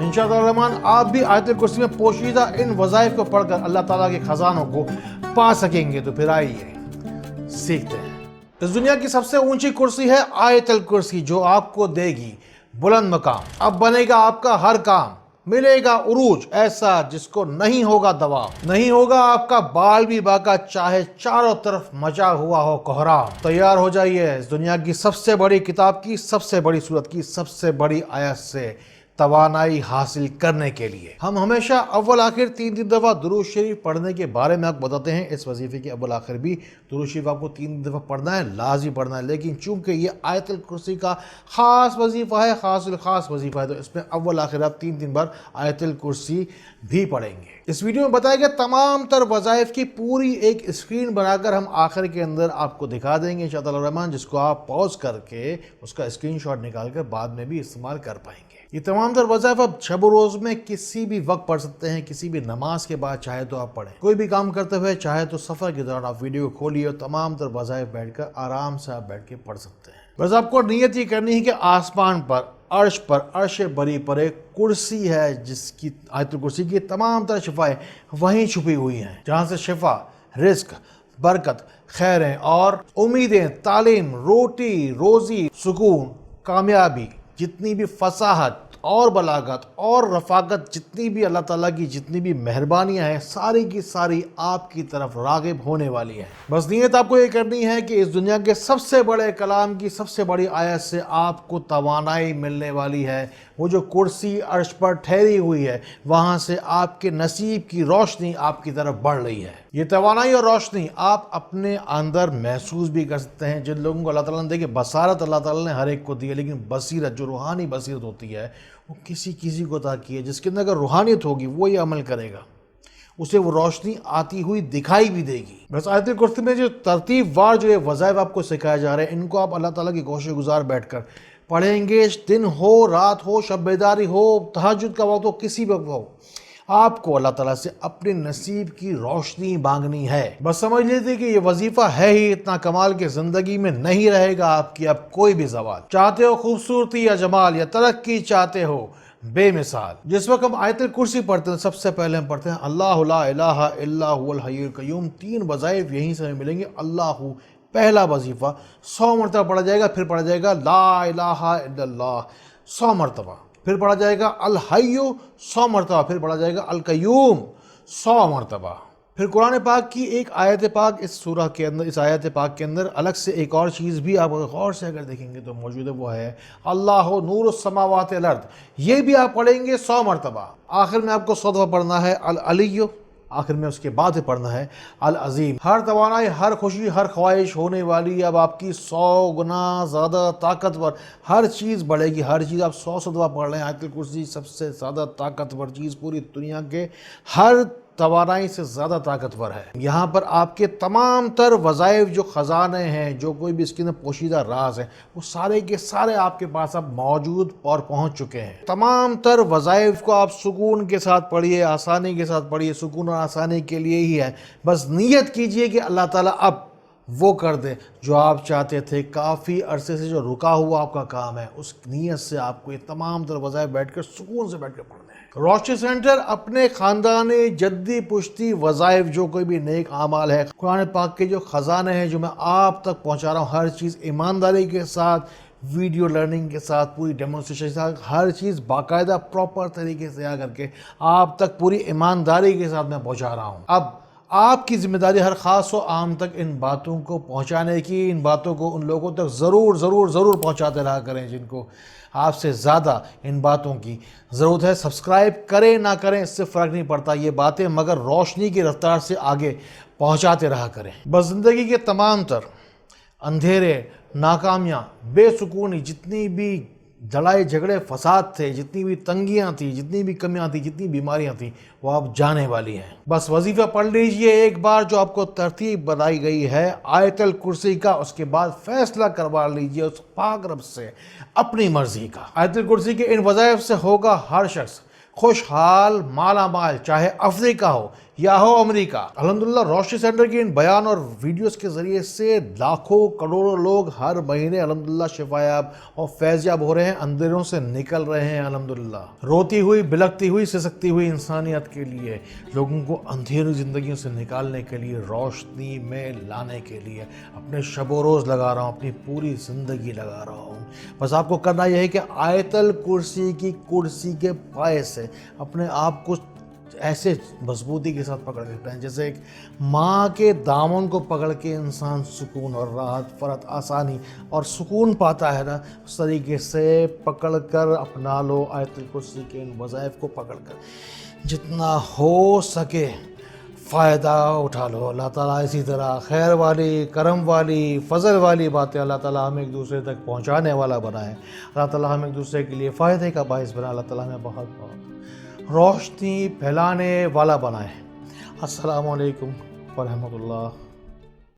इंशाअल्लाह रहमान आप भी आयतुल कुर्सी में पोशीदा इन वज़ाइफ को पढ़कर अल्लाह ताला के खजानों को पा सकेंगे। तो फिर आइए सीखते हैं। इस दुनिया की सबसे ऊंची कुर्सी है आयतुल कुर्सी, जो आपको देगी बुलंद मकाम। अब बनेगा आपका हर काम, मिलेगा उरूज ऐसा जिसको नहीं होगा दबाव, नहीं होगा आपका बाल भी बाका, चाहे चारों तरफ मचा हुआ हो कोहराम। तैयार हो जाइए इस दुनिया की सबसे बड़ी किताब की, सबसे बड़ी सूरत की, सबसे बड़ी आयत से तवानाई हासिल करने के लिए। हम हमेशा अव्वल आखिर 3 दफ़ा दुरूद शरीफ पढ़ने के बारे में आपको बताते हैं। इस वजीफे के अव्वल आखिर भी दुरूद शरीफ आपको 3 दफ़ा पढ़ना है, लाज़मी पढ़ना है। लेकिन चूंकि ये आयतुल कुर्सी का ख़ास वजीफ़ा है, ख़ास वजीफ़ा है, तो इसमें अव्वल आखिर आप 3 बार आयतुल कुर्सी भी पढ़ेंगे। इस वीडियो में बताए गए तमाम तर वज़ाइफ की पूरी एक स्क्रीन बनाकर हम आखिर के अंदर आपको दिखा देंगे इंशाअल्लाह रहमान, जिसको आप पॉज करके उसका स्क्रीनशॉट निकाल कर बाद में भी इस्तेमाल कर पाएंगे। ये तमाम तर वज़ाइफ आप शब रोज़ में किसी भी वक्त पढ़ सकते हैं, किसी भी नमाज के बाद चाहे तो आप पढ़ें, कोई भी काम करते हुए, चाहे तो सफ़र के दौरान आप वीडियो खोलिए और तमाम तर वज़ाइफ बैठकर आराम से आप बैठ के पढ़ सकते हैं। बस आपको नियत ये करनी है कि आसमान पर अर्श बरी पर एक कुर्सी है, जिसकी आयतुल कुर्सी की तमाम तरह शिफाएं वहीं छुपी हुई हैं, जहाँ से शिफा, रिस्क, बरकत, खैरें और उम्मीदें, तालीम, रोटी रोज़ी, सुकून, कामयाबी, जितनी भी फसाहत और बलागत और रफाकत, जितनी भी अल्लाह ताला की जितनी भी मेहरबानियाँ हैं, सारी की सारी आपकी तरफ रागिब होने वाली हैं। बस नीयत आपको ये करनी है कि इस दुनिया के सबसे बड़े कलाम की सबसे बड़ी आयत से आपको तवानाई मिलने वाली है। वो जो कुर्सी अर्श पर ठहरी हुई है, वहाँ से आपके नसीब की रोशनी आपकी तरफ बढ़ रही है। ये तवानाई और रोशनी आप अपने अंदर महसूस भी कर सकते हैं। जिन लोगों को अल्लाह ताला ने देखिए बसारत अल्लाह ताला ने हर एक को दी है, लेकिन बसीरत जो रूहानी बसीरत होती है वो किसी किसी को अता की है। जिसके अंदर अगर रूहानियत होगी वो ये अमल करेगा, उसे वो रोशनी आती हुई दिखाई भी देगी। बस आयतुल कुर्सी में जो तरतीब वार जो ये वज़ाइफ आपको सिखाया जा रहे हैं, इनको आप अल्लाह ताला की गोशे गुजार बैठकर पढ़ेंगे। दिन हो, रात हो, शब बेदारी हो, तहज्जुद का वक्त हो, किसी वक्त हो, आपको अल्लाह ताला से अपने नसीब की रोशनी मांगनी है। बस समझ लीजिए कि ये वजीफा है ही इतना कमाल के ज़िंदगी में नहीं रहेगा आपकी अब कोई भी ज़वाल। चाहते हो खूबसूरती या जमाल या तरक्की, चाहते हो बेमिसाल। जिस वक्त हम आयतुल कुर्सी पढ़ते हैं, सबसे पहले हम पढ़ते हैं अल्लाहु ला इलाहा इल्ला हुवल हय्युल क़य्यूम। 3 वज़ाइफ यहीं से हमें मिलेंगे। अल्लाहु पहला वजीफ़ा 100 मरतबा पढ़ा जाएगा, फिर पढ़ा जाएगा ला इलाहा इल्लल्लाह 100 मरतबा, फिर पढ़ा जाएगा अल हय्यु 100 मरतबा, फिर पढ़ा जाएगा अल क़य्यूम 100 मरतबा। फिर कुरान पाक की एक आयत पाक इस सूरह के अंदर, इस आयत पाक के अंदर अलग से एक और चीज़ भी आप गौर से अगर देखेंगे तो मौजूद है, वो है अल्लाहु नूरुस समावाति वल अर्द। ये भी आप पढ़ेंगे 100 मरतबा। आखिर में आपको 100 दफ़ा पढ़ना है अल अलिय्यु, आखिर में उसके बाद पढ़ना है अल अज़ीम। हर तवानाई, हर खुशी, हर ख्वाहिश होने वाली अब आपकी 100 गुना ज़्यादा ताकतवर, हर चीज़ बढ़ेगी, हर चीज़ आप 100 दफ़ा पढ़ रहे हैं। आयतुल कुर्सी सबसे ज़्यादा ताकतवर चीज़ पूरी दुनिया के हर तवानाई से ज़्यादा ताकतवर है। यहाँ पर आपके तमाम तर वज़ाइफ जो ख़जाने हैं, जो कोई भी इसके अंदर पोशीदा राज है, वो सारे के सारे आपके पास अब मौजूद और पहुँच चुके हैं। तमाम तर वज़ाइफ को आप सुकून के साथ पढ़िए, आसानी के साथ पढ़िए। सुकून और आसानी के लिए ही है। बस नीयत कीजिए कि अल्लाह ताला अब वो कर दे जो आप चाहते थे। काफ़ी अरसे से जो रुका हुआ आपका काम है, उस नीयत से आपको ये तमाम तर वज़ाइफ बैठकर सुकून से बैठकर पढ़ने हैं। रोशनी सेंटर अपने ख़ानदानी जद्दी पुश्ती वज़ाइफ, जो कोई भी नेक आमाल है, कुरान पाक के जो ख़जाने हैं जो मैं आप तक पहुँचा रहा हूँ, हर चीज़ ईमानदारी के साथ, वीडियो लर्निंग के साथ, पूरी डेमोन्स्ट्रेशन के साथ, हर चीज़ बाकायदा प्रॉपर तरीके से आ करके आप तक पूरी ईमानदारी के साथ मैं पहुँचा रहा हूँ। अब आपकी ज़िम्मेदारी हर ख़ास व आम तक इन बातों को पहुँचाने की, इन बातों को उन लोगों तक ज़रूर पहुँचाते रहा करें जिनको आपसे ज़्यादा इन बातों की ज़रूरत है। सब्सक्राइब करें ना करें इससे फ़र्क नहीं पड़ता ये बातें, मगर रोशनी की रफ्तार से आगे पहुँचाते रहा करें। बस ज़िंदगी के तमाम तर अंधेरे, नाकामियाँ, बेसुकूनी, जितनी भी लड़ाई झगड़े फसाद थे, जितनी भी तंगियाँ थी, जितनी भी कमियाँ थी, जितनी बीमारियाँ थी, वो अब जाने वाली हैं। बस वजीफ़ा पढ़ लीजिए एक बार जो आपको तरतीब बताई गई है आयतुल कुर्सी का, उसके बाद फैसला करवा लीजिए उस पाक रब से अपनी मर्जी का। आयतुल कुर्सी के इन वज़ाइफ से होगा हर शख्स खुशहाल, माला माल, चाहे अफ्रीका हो یا ہو امریکہ۔ الحمدللہ روشنی سینٹر کے ان بیان اور ویڈیوز کے ذریعے سے لاکھوں کروڑوں لوگ ہر مہینے الحمدللہ شفا یاب اور فیض یاب ہو رہے ہیں، اندھیروں سے نکل رہے ہیں الحمدللہ۔ روتی ہوئی، بلکتی ہوئی، سسکتی ہوئی انسانیت کے لیے، لوگوں کو اندھیری زندگیوں سے نکالنے کے لیے، روشنی میں لانے کے لیے اپنے شب و روز لگا رہا ہوں، اپنی پوری زندگی لگا رہا ہوں۔ بس آپ کو کرنا یہ ہے کہ آیت الکرسی کی کرسی کے پائے سے اپنے آپ کو ایسے مضبوطی کے ساتھ پکڑ لیتے ہیں جیسے ایک ماں کے دامن کو پکڑ کے انسان سکون اور راحت، فرحت، آسانی اور سکون پاتا ہے نا، اس طریقے سے پکڑ کر اپنا لو آیت الکرسی کے ان وظائف کو پکڑ کر جتنا ہو سکے فائدہ اٹھا لو۔ اللہ تعالیٰ اسی طرح خیر والی، کرم والی، فضل والی باتیں اللہ تعالیٰ ہمیں ایک دوسرے تک پہنچانے والا بنائے، اللہ تعالیٰ ہمیں ایک دوسرے کے لیے فائدے کا باعث بنا، اللہ تعالیٰ ہمیں بہت بہت روشنی پھیلانے والا بنائے۔ السلام علیکم ورحمۃ اللہ